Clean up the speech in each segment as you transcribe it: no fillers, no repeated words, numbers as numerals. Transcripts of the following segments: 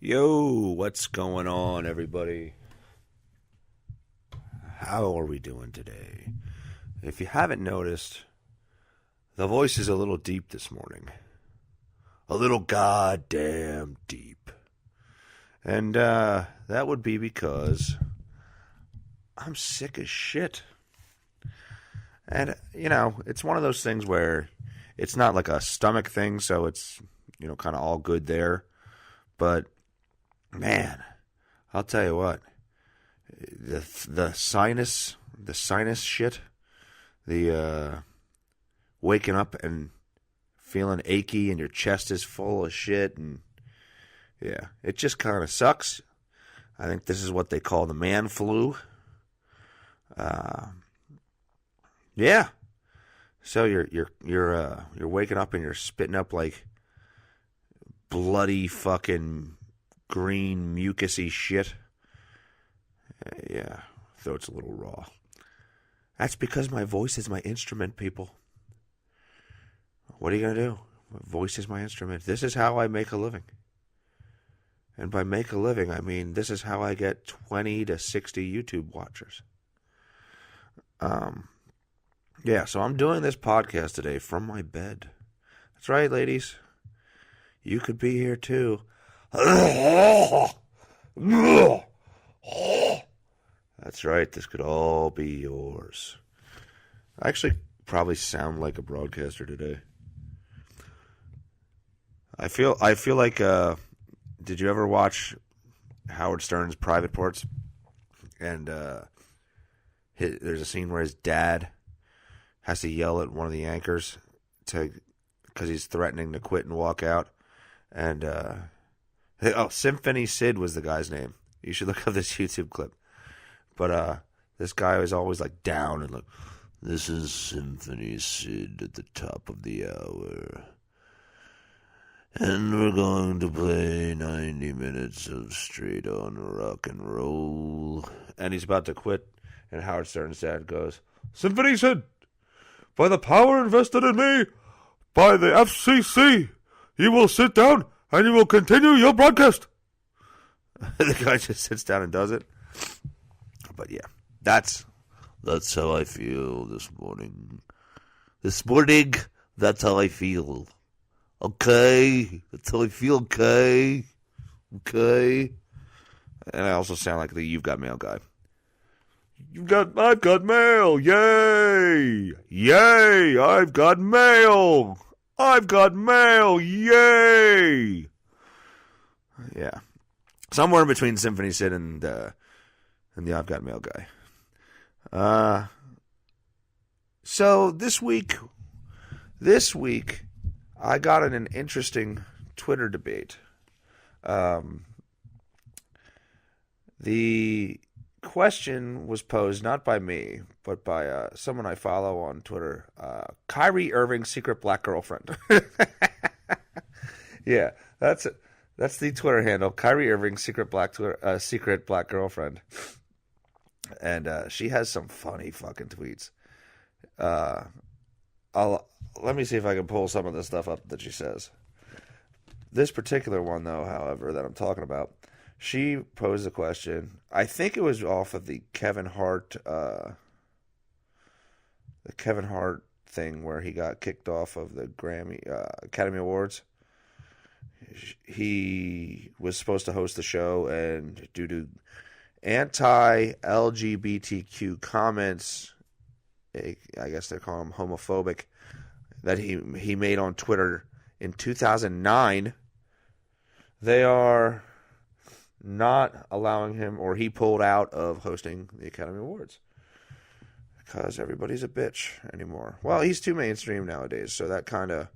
Yo, what's going on, everybody? How are we doing today? If you haven't noticed, the voice is a little deep this morning. A little goddamn deep. And that would be because I'm sick as shit. And, you know, it's one of those things where it's not like a stomach thing, so it's, you know, kind of all good there. But man, I'll tell you what, the sinus shit, the waking up and feeling achy and your chest is full of shit, and yeah, it just kind of sucks. I think this is what they call the man flu. Yeah. So you're waking up and you're spitting up like bloody fucking green mucusy shit. Yeah, throat's a little raw. That's because my voice is my instrument, people. What are you gonna do? My voice is my instrument. This is how I make a living. And by make a living, I mean this is how I get 20 to 60 YouTube watchers. Yeah, so I'm doing this podcast today from my bed. That's right, ladies. You could be here too. That's right, this could all be yours. I actually probably sound like a broadcaster today. I feel like did you ever watch Howard Stern's Private Parts? And there's a scene where his dad has to yell at one of the anchors because he's threatening to quit and walk out. And Symphony Sid was the guy's name. You should look up this YouTube clip. But this guy was always like down and like, this is Symphony Sid at the top of the hour. And we're going to play 90 minutes of straight on rock and roll. And he's about to quit. And Howard Stern's dad goes, Symphony Sid, by the power invested in me by the FCC, you will sit down and you will continue your broadcast. The guy just sits down and does it. But yeah, that's how I feel this morning. This morning, that's how I feel. Okay? That's how I feel, okay? Okay? And I also sound like the You've Got Mail guy. I've got mail, yay! Yay, I've got mail! I've got mail, yay! Yeah. Somewhere in between Symphony Sid and the I've Got Mail guy. So this week, I got in an interesting Twitter debate. The question was posed not by me, but by someone I follow on Twitter, Kyrie Irving's secret black girlfriend. Yeah, that's it. That's the Twitter handle, Kyrie Irving's secret black girlfriend. And she has some funny fucking tweets. Let me see if I can pull some of the stuff up that she says. This particular one, though, however, that I'm talking about, she posed a question. I think it was off of the Kevin Hart thing where he got kicked off of the Academy Awards. He was supposed to host the show, and due to anti-LGBTQ comments, I guess they call them homophobic, that he made on Twitter in 2009, they are not allowing him, or he pulled out of hosting the Academy Awards because everybody's a bitch anymore. Well, he's too mainstream nowadays, so that kind of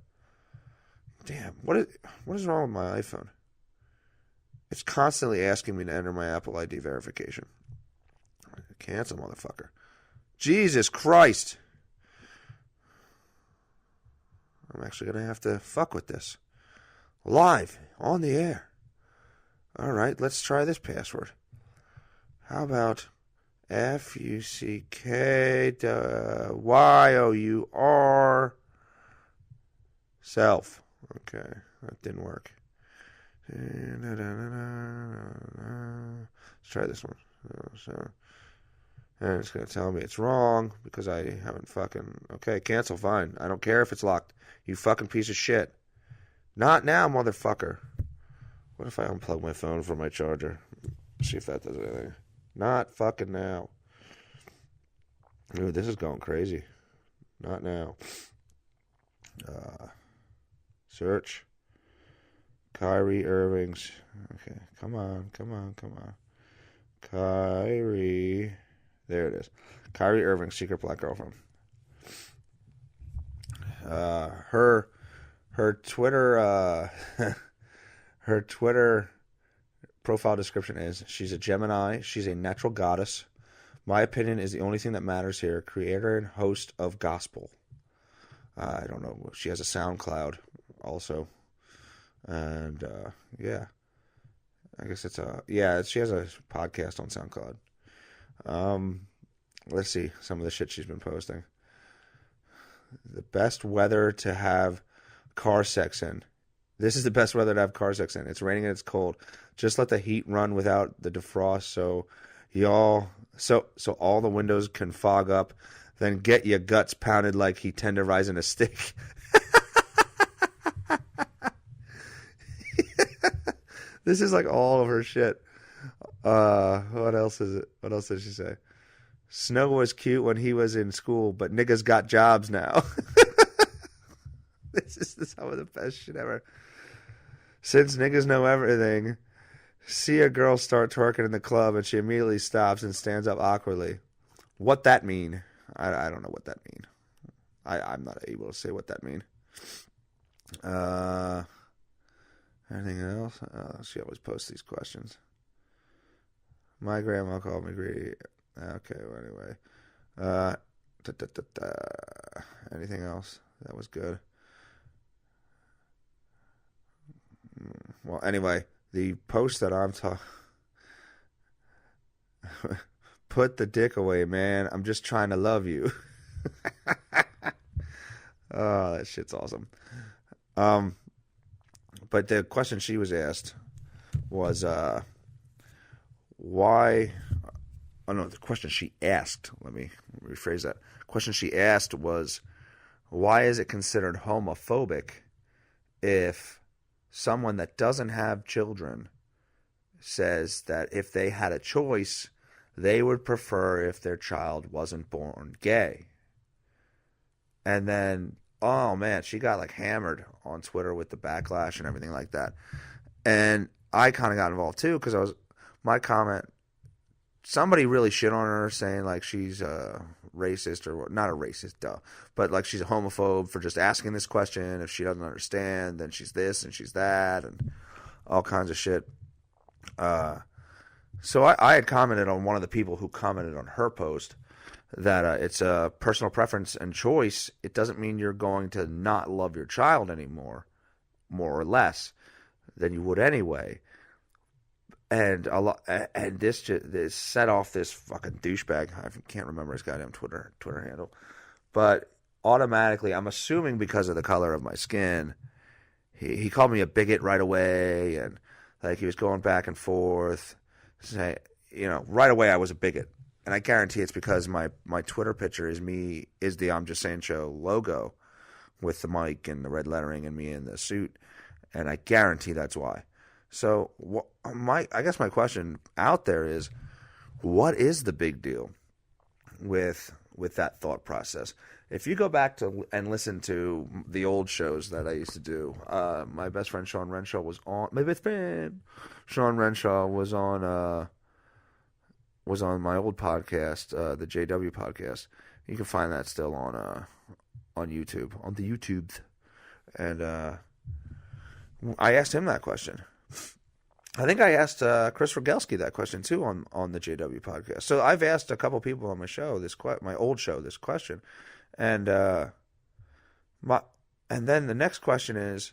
Damn, what is wrong with my iPhone? It's constantly asking me to enter my Apple ID verification. Cancel, motherfucker. Jesus Christ. I'm actually going to have to fuck with this. Live, on the air. All right, let's try this password. How about FUCKYOUR self? Okay, that didn't work. Let's try this one. And it's going to tell me it's wrong because I haven't fucking... Okay, cancel, fine. I don't care if it's locked. You fucking piece of shit. Not now, motherfucker. What if I unplug my phone from my charger? See if that does anything. Not fucking now. Ooh, this is going crazy. Not now. Search. Kyrie Irving's. Okay, come on. Kyrie. There it is. Kyrie Irving's secret black girlfriend. Her Twitter her Twitter profile description is: she's a Gemini, she's a natural goddess. My opinion is the only thing that matters here. Creator and host of gospel. I don't know. She has a SoundCloud also. And yeah. I guess it's she has a podcast on SoundCloud. Let's see some of the shit she's been posting. The best weather to have car sex in. This is the best weather to have car sex in. It's raining and it's cold. Just let the heat run without the defrost so all the windows can fog up. Then get your guts pounded like he tenderizing a steak. This is like all of her shit. What else is it? What else did she say? Snow was cute when he was in school, but niggas got jobs now. This is some of the best shit ever. Since niggas know everything, see a girl start twerking in the club and she immediately stops and stands up awkwardly. What that mean? I don't know what that mean. I'm not able to say what that mean. Anything else? She always posts these questions. My grandma called me greedy. Okay, well, anyway. Anything else? That was good. Well, anyway, the post that I'm talking... Put the dick away, man. I'm just trying to love you. Oh, that shit's awesome. But the question she was asked was, why... Oh, no, the question she asked, let me rephrase that. The question she asked was, why is it considered homophobic if someone that doesn't have children says that if they had a choice, they would prefer if their child wasn't born gay? And then, oh man, she got like hammered on Twitter with the backlash and everything like that. And I kind of got involved too because my comment, somebody really shit on her saying like she's a racist or not a racist, but like she's a homophobe for just asking this question. If she doesn't understand, then she's this and she's that and all kinds of shit. So I had commented on one of the people who commented on her post that it's a personal preference and choice. It doesn't mean you're going to not love your child anymore, more or less, than you would anyway. And this set off this fucking douchebag. I can't remember his goddamn Twitter handle, but automatically, I'm assuming because of the color of my skin, he called me a bigot right away, and like he was going back and forth, saying, right away I was a bigot, and I guarantee it's because my Twitter picture is the I'm Just Saying Show logo with the mic and the red lettering and me in the suit, and I guarantee that's why. So I guess my question out there is, what is the big deal with that thought process? If you go back to and listen to the old shows that I used to do, my best friend Sean Renshaw was on. My best friend Sean Renshaw was on my old podcast, the JW podcast. You can find that still on YouTube, on the YouTubes, and I asked him that question. I think I asked Chris Rogelski that question too on the JW podcast. So I've asked a couple people on my show my old show this question, and then the next question is,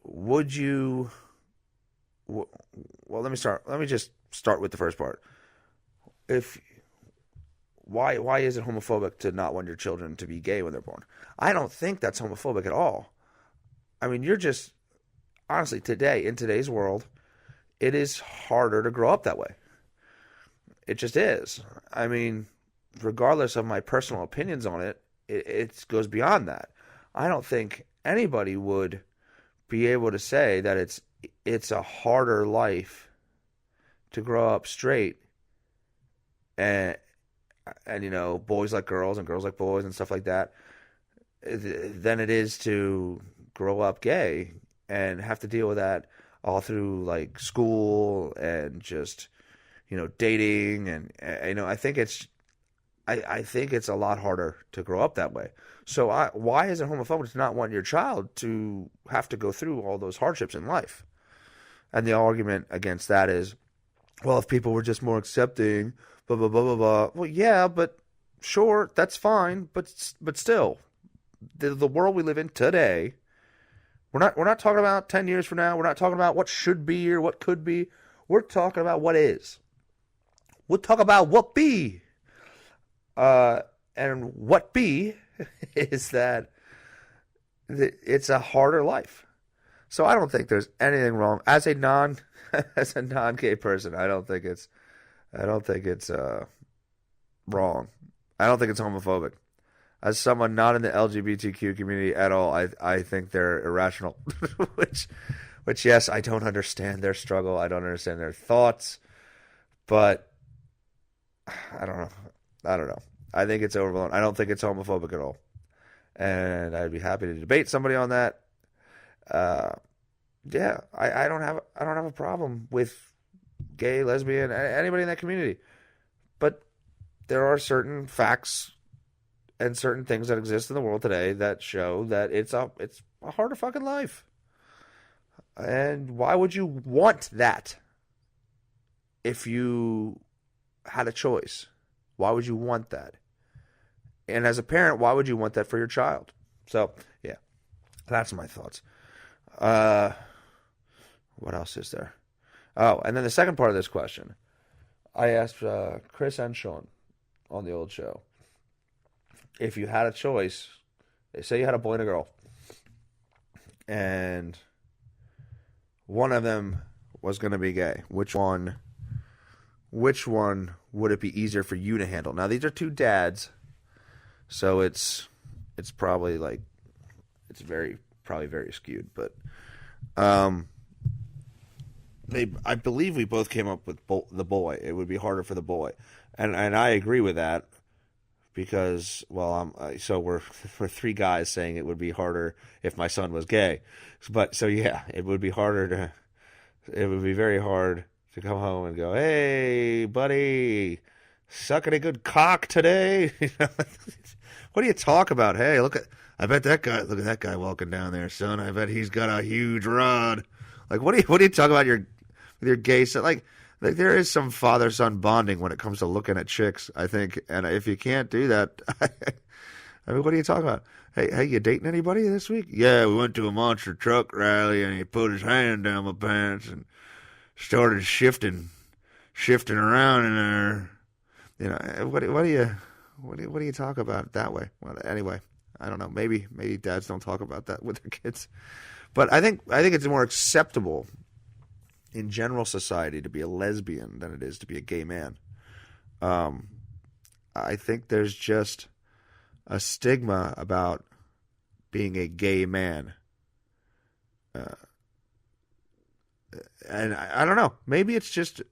would you? Well, let me just start with the first part. Why is it homophobic to not want your children to be gay when they're born? I don't think that's homophobic at all. I mean, you're just honestly in today's world, it is harder to grow up that way. It just is. I mean, regardless of my personal opinions on it, it goes beyond that. I don't think anybody would be able to say that it's a harder life to grow up straight and boys like girls and girls like boys and stuff like that than it is to grow up gay and have to deal with that all through like school and just dating and I think it's a lot harder to grow up that way. So why is it homophobic to not want your child to have to go through all those hardships in life? And the argument against that is, well, if people were just more accepting, blah blah blah blah blah. Well, yeah, but sure, that's fine, but still, the world we live in today, we're not talking about 10 years from now. We're not talking about what should be or what could be. We're talking about what is. We'll talk about what be. And what be is that it's a harder life. So I don't think there's anything wrong as a non-gay person. I don't think it's wrong. I don't think it's homophobic. As someone not in the LGBTQ community at all, I think they're irrational. which yes, I don't understand their struggle. I don't understand their thoughts, but I don't know. I think it's overblown. I don't think it's homophobic at all. And I'd be happy to debate somebody on that. Yeah, I don't have a problem with gay, lesbian, anybody in that community. But there are certain facts and certain things that exist in the world today that show that it's a harder fucking life. And why would you want that if you had a choice? Why would you want that? And as a parent, why would you want that for your child? So, yeah, that's my thoughts. What else is there? Oh, and then the second part of this question, I asked Chris and Sean on the old show, if you had a choice, say you had a boy and a girl, and one of them was going to be gay, which one would it be easier for you to handle? Now, these are two dads, so it's probably like, it's probably very skewed, but I believe we both came up with the boy. It would be harder for the boy, and I agree with that because so we're three guys saying it would be harder if my son was gay, but so yeah, it would be very hard to come home and go, hey buddy, sucking a good cock today. What do you talk about? Hey, look at that guy walking down there, son. I bet he's got a huge rod. Like, what do you talk about with your gay son? Like there is some father-son bonding when it comes to looking at chicks, I think. And if you can't do that, I mean, what are you talking about? Hey, you dating anybody this week? Yeah, we went to a monster truck rally, and he put his hand down my pants and started shifting around in there. You know, what do you talk about that way? Well, anyway, I don't know. Maybe dads don't talk about that with their kids. But I think it's more acceptable in general society to be a lesbian than it is to be a gay man. I think there's just a stigma about being a gay man. And I don't know. Maybe it's just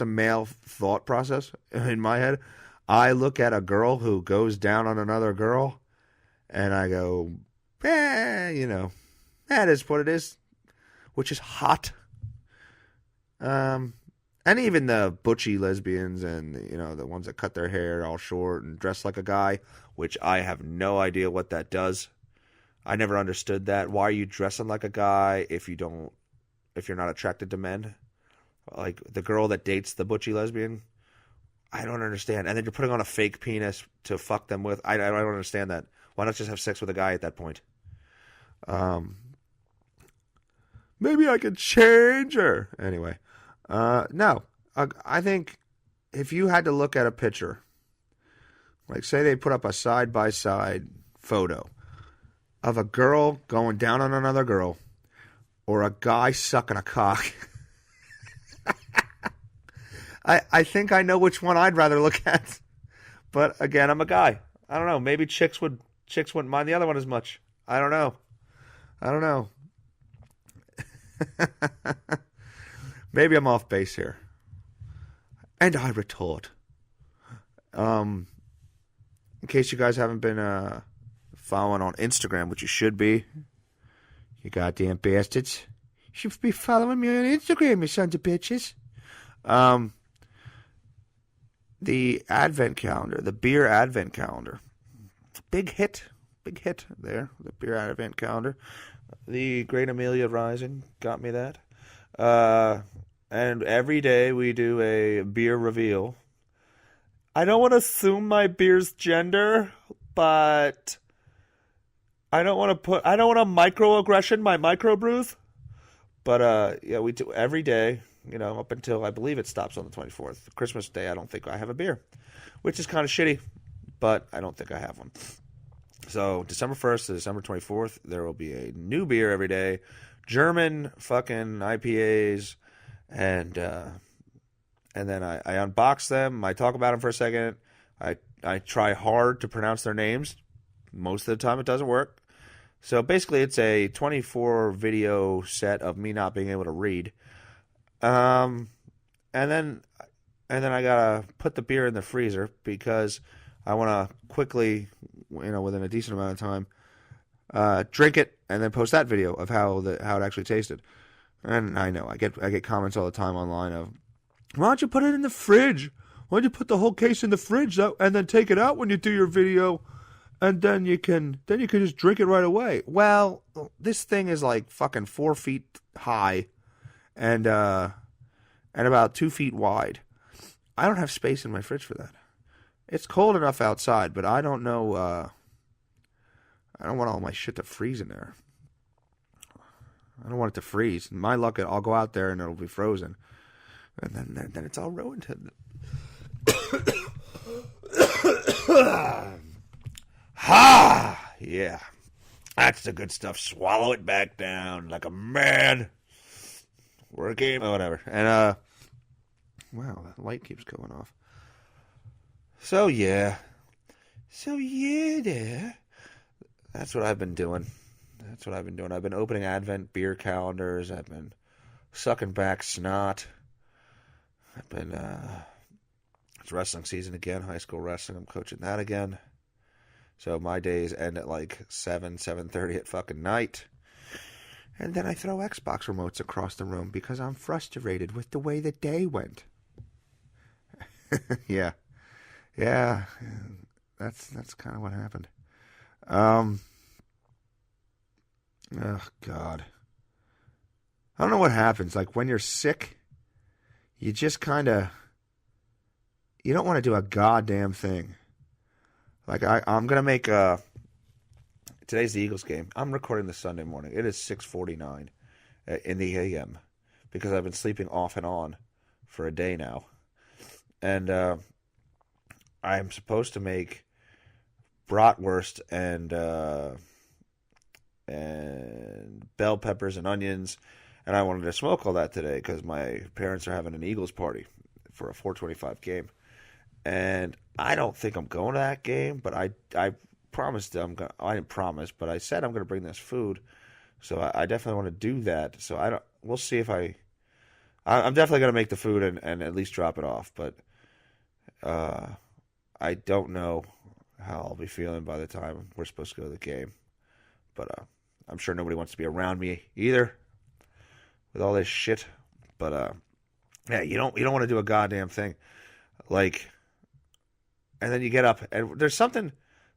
a male thought process in my head. I look at a girl who goes down on another girl, and I go, that is what it is, which is hot. And even the butchy lesbians and, the ones that cut their hair all short and dress like a guy, which I have no idea what that does. I never understood that. Why are you dressing like a guy if you're not attracted to men? Like the girl that dates the butchy lesbian. I don't understand. And then you're putting on a fake penis to fuck them with. I don't understand that. Why not just have sex with a guy at that point? Maybe I could change her. Anyway, no. I think if you had to look at a picture, like say they put up a side-by-side photo of a girl going down on another girl or a guy sucking a cock, I think I know which one I'd rather look at. But again, I'm a guy. I don't know. Maybe chicks wouldn't mind the other one as much. I don't know. Maybe I'm off base here. And I retort. In case you guys haven't been following on Instagram, which you should be, you goddamn bastards. You should be following me on Instagram, you sons of bitches. The advent calendar, the beer advent calendar. Big hit there, the beer advent calendar. The Great Amelia Rising got me that. And every day we do a beer reveal. I don't want to assume my beer's gender, but I don't want to microaggression my microbrews. But yeah, we do every day, up until I believe it stops on the 24th. Christmas Day, I don't think I have a beer, which is kind of shitty, but I don't think I have one. So December 1st to December 24th, there will be a new beer every day. German fucking IPAs, and then I unbox them. I talk about them for a second. I try hard to pronounce their names. Most of the time it doesn't work. So basically it's a 24 video set of me not being able to read. And then I gotta put the beer in the freezer because I want to quickly, within a decent amount of time, drink it and then post that video of how it actually tasted. And I know I get comments all the time online of, why don't you put it in the fridge? Why don't you put the whole case in the fridge and then take it out when you do your video, and then you can just drink it right away? Well, this thing is like fucking 4 feet high, and about 2 feet wide. I don't have space in my fridge for that. It's cold enough outside, but I don't know. I don't want all my shit to freeze in there. I don't want it to freeze. My luck, I'll go out there and it'll be frozen, and then it's all ruined. Ha! Yeah, that's the good stuff. Swallow it back down like a man. Working, whatever. And wow, that light keeps going off. So yeah, there. That's what I've been doing. I've been opening Advent beer calendars. I've been sucking back snot. I've been, it's wrestling season again, high school wrestling. I'm coaching that again. So my days end at like 7:30 at fucking night. And then I throw Xbox remotes across the room because I'm frustrated with the way the day went. Yeah. That's kind of what happened. Oh, God. I don't know what happens. Like, when you're sick, you just kind of, you don't want to do a goddamn thing. Like, I'm going to make, today's the Eagles game. I'm recording this Sunday morning. It is 6:49 in the a.m. because I've been sleeping off and on for a day now. And I'm supposed to make bratwurst and bell peppers and onions, and I wanted to smoke all that today because my parents are having an Eagles party for a 4:25 game, and I don't think I'm going to that game, but I promised them. I didn't promise, but I said I'm going to bring this food, so I definitely want to do that. So we'll see if I'm definitely going to make the food and at least drop it off, but I don't know how I'll be feeling by the time we're supposed to go to the game. But I'm sure nobody wants to be around me either with all this shit. But yeah, you don't want to do a goddamn thing. Like, and then you get up and there's something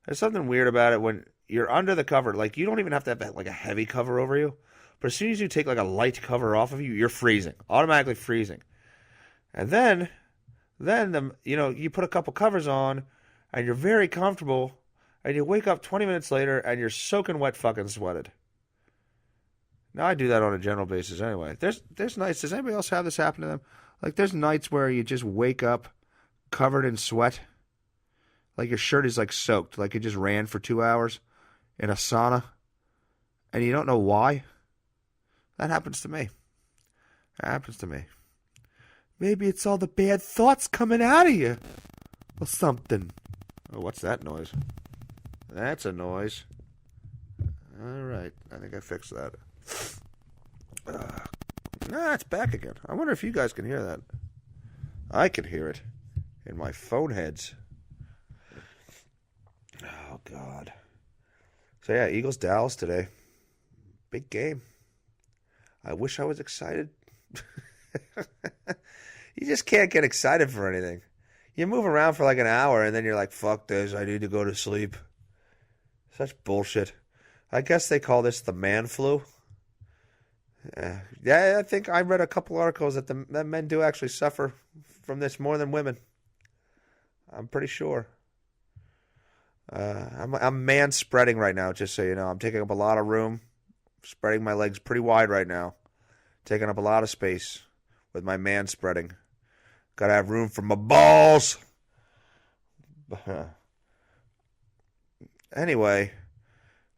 weird about it when you're under the cover. Like, you don't even have to have like a heavy cover over you. But as soon as you take like a light cover off of you, you're freezing, automatically freezing. And then you put a couple covers on, and you're very comfortable, and you wake up 20 minutes later, and you're soaking wet, fucking sweated. Now I do that on a general basis anyway. There's nights. Does anybody else have this happen to them? Like, there's nights where you just wake up covered in sweat, like your shirt is like soaked, like you just ran for 2 hours in a sauna, and you don't know why. That happens to me. Maybe it's all the bad thoughts coming out of you, or something. Oh, what's that noise? That's a noise. All right, I think I fixed that. It's back again. I wonder if you guys can hear that. I can hear it in my phone heads. Oh, God. So, yeah, Eagles-Dallas today. Big game. I wish I was excited. You just can't get excited for anything. You move around for like an hour, and then you're like, fuck this, I need to go to sleep. Such bullshit. I guess they call this the man flu. Yeah, I think I read a couple articles that that men do actually suffer from this more than women. I'm pretty sure. I'm man spreading right now, just so you know. I'm taking up a lot of room, spreading my legs pretty wide right now, taking up a lot of space with my man spreading. Gotta have room for my balls. Anyway,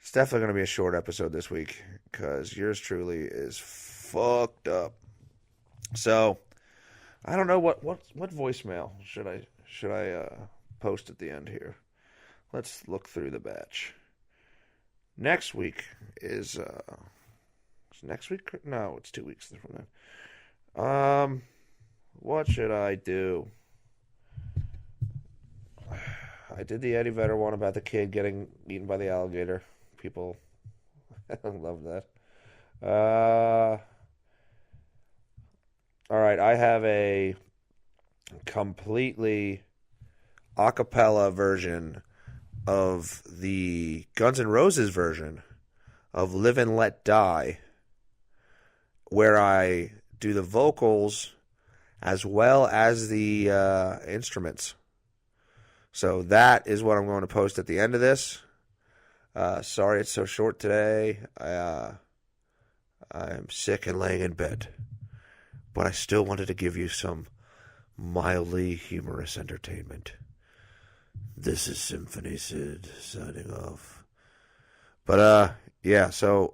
it's definitely going to be a short episode this week because yours truly is fucked up. So, I don't know what voicemail should I post at the end here. Let's look through the batch. Next week is next week? No, it's 2 weeks from then. What should I do? I did the Eddie Vedder one about the kid getting eaten by the alligator. People love that. All right, I have a completely a cappella version of the Guns N' Roses version of Live and Let Die, where I do the vocals as well as the instruments. So that is what I'm going to post at the end of this. Sorry it's so short today. I'm sick and laying in bed. But I still wanted to give you some mildly humorous entertainment. This is Symphony Sid signing off. But, yeah, so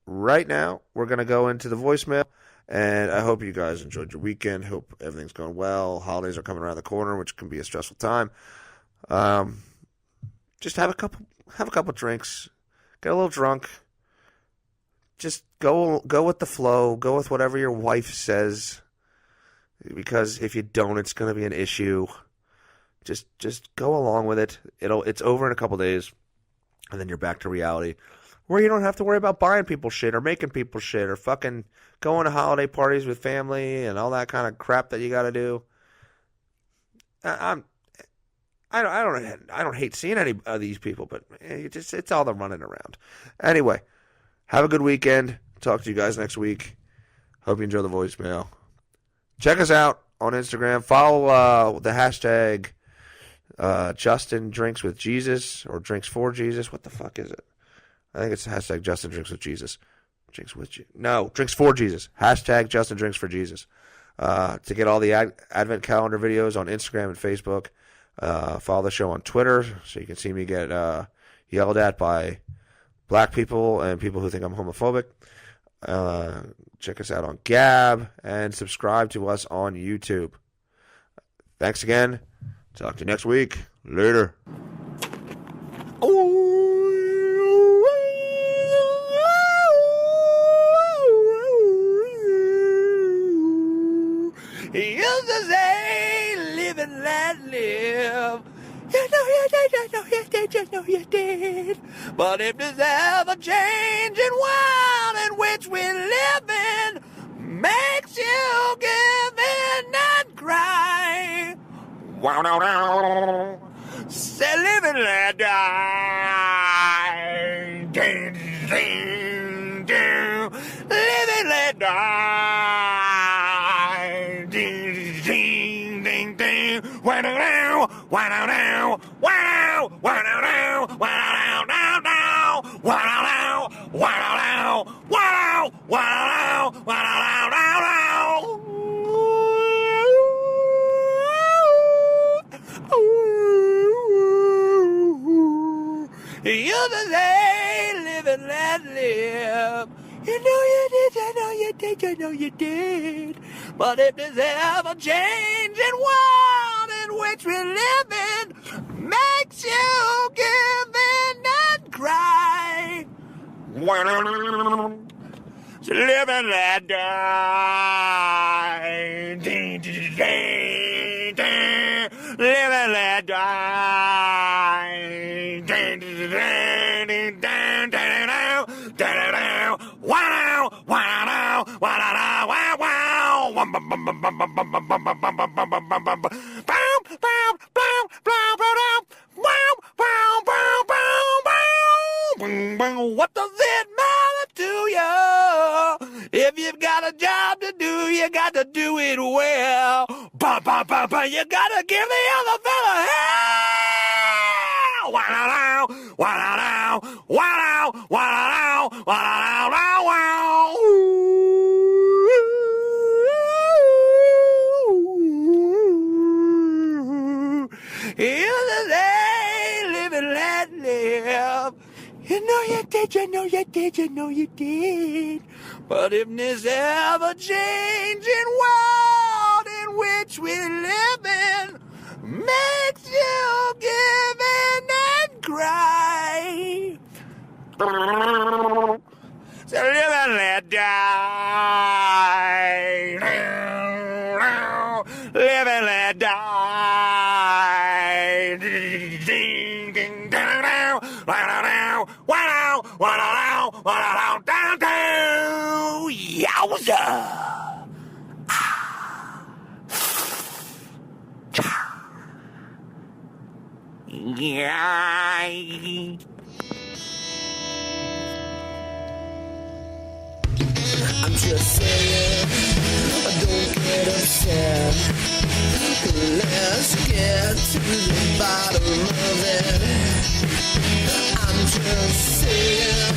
right now we're going to go into the voicemail. And I hope you guys enjoyed your weekend. Hope everything's going well. Holidays are coming around the corner, which can be a stressful time. Just have a couple drinks, get a little drunk. Just go with the flow. Go with whatever your wife says, because if you don't, it's going to be an issue. Just go along with it. It's over in a couple days, and then you're back to reality, where you don't have to worry about buying people shit or making people shit or fucking going to holiday parties with family and all that kind of crap that you got to do. I don't hate seeing any of these people, but it's all the running around. Anyway, have a good weekend. Talk to you guys next week. Hope you enjoy the voicemail. Check us out on Instagram. Follow the hashtag Justin Drinks with Jesus or Drinks for Jesus. What the fuck is it? I think it's hashtag Justin Drinks with Jesus. Drinks for Jesus. Hashtag Justin Drinks for Jesus. To get all the Advent calendar videos on Instagram and Facebook. Follow the show on Twitter so you can see me get yelled at by black people and people who think I'm homophobic. Check us out on Gab and subscribe to us on YouTube. Thanks again. Talk to you next week. Later. He used to say, live and let live. You know you did. But if this ever-changing world in which we live in makes you give in and cry, wow, say live and let die. ding, ding. Live and let die. Ding, ding, ding, ding. Wow, wow, wow, wow, wow, wow, wow, wow, wow, wow, wow, wow, wow, wow. You say, live and let live. You know you did, I know you did, you know you did. But if there's ever changing world in which we live in, makes you give in and cry. So live and let die. Ding, ding, ding, ding. Live and let die. Ding, ding, ding, ding, ding, ding, ding. Wow, wow, wow, wow, wow, wow. What does it matter to you? If you've got a job to do, you got to do it well. You got to give the other fella hell. Wow, wow, wow, wow, wow, wow. Here's the day, live and let live. You know you did, you know you did, you know you did. But if this ever-changing world in which we live in makes you give in and cry, so live and let die. Live and let die. Ding, ding, ding, down, wow, wow, wow, wow, down, down, yowza. Yeah. I'm just saying, don't get upset. Let's get to the bottom of it. I'm just saying,